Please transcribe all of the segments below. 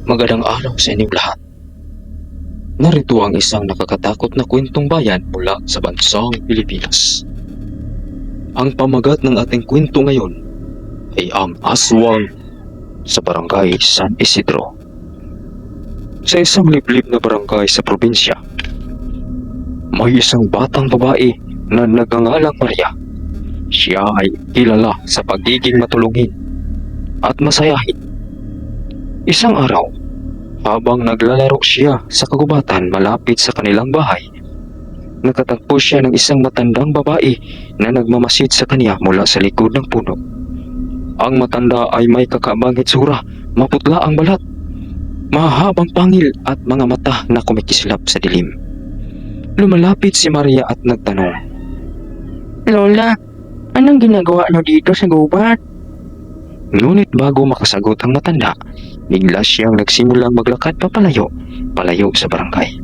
Magandang araw sa inyong lahat. Narito ang isang nakakatakot na kwentong bayan mula sa bansang Pilipinas. Ang pamagat ng ating kwento ngayon ay ang aswang sa barangay San Isidro. Sa isang liblib na barangay sa probinsya, may isang batang babae na nagngangalang Maria. Siya ay kilala sa pagiging matulungin at masayahin. Isang araw, habang naglalaro siya sa kagubatan malapit sa kanilang bahay, nakatagpo siya ng isang matandang babae na nagmamasid sa kanya mula sa likod ng puno. Ang matanda ay may kakaibang hitsura, maputla ang balat, mahabang pangil at mga mata na kumikislap sa dilim. Lumalapit si Maria at nagtanong, Lola, anong ginagawa niyo dito sa gubat? Ngunit bago makasagot ang matanda, bigla siyang nagsimulang maglakad palayo sa barangay.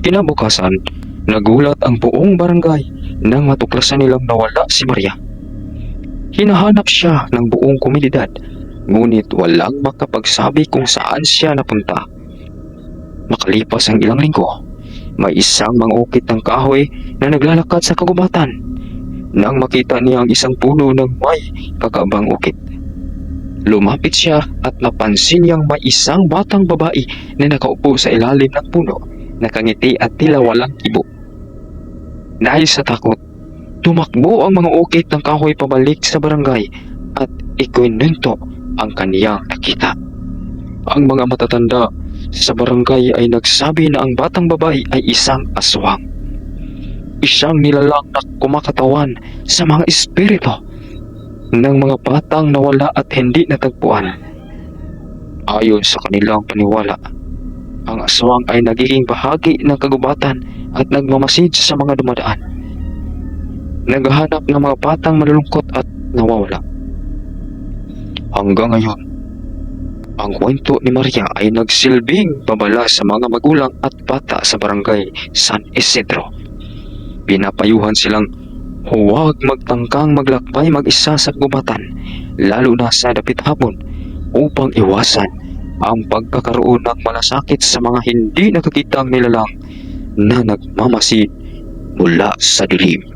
Kinabukasan, nagulat ang buong barangay nang matuklasan nilang nawala si Maria. Hinahanap siya ng buong komunidad, ngunit walang makapagsabi kung saan siya napunta. Makalipas ang ilang linggo, may isang mangukit ng kahoy na naglalakad sa kagubatan. Nang makita niya ang isang puno ng may kakaibang ukit, lumapit siya at napansin niyang may isang batang babae na nakaupo sa ilalim ng puno, nakangiti at tila walang kibo. Dahil sa takot, tumakbo ang mga ukit ng kahoy pabalik sa barangay at ikwento ang kaniyang nakita. Ang mga matatanda sa barangay ay nagsabi na ang batang babae ay isang aswang. Isang nilalang na kumakatawan sa mga espiritu ng mga batang nawala at hindi natagpuan. Ayon sa kanilang paniwala, ang aswang ay nagiging bahagi ng kagubatan at nagmamasid sa mga dumadaan, naghahanap ng mga batang malulungkot at nawawala. Hanggang ngayon, ang kwento ni Maria ay nagsilbing babala sa mga magulang at bata sa barangay San Isidro. Pinapayuhan silang huwag magtangkang maglakbay mag-isa sa gubatan, lalo na sa dapit hapon, upang iwasan ang pagkakaroon ng malasakit sa mga hindi nakakitang nilalang na nagmamasid mula sa dilim.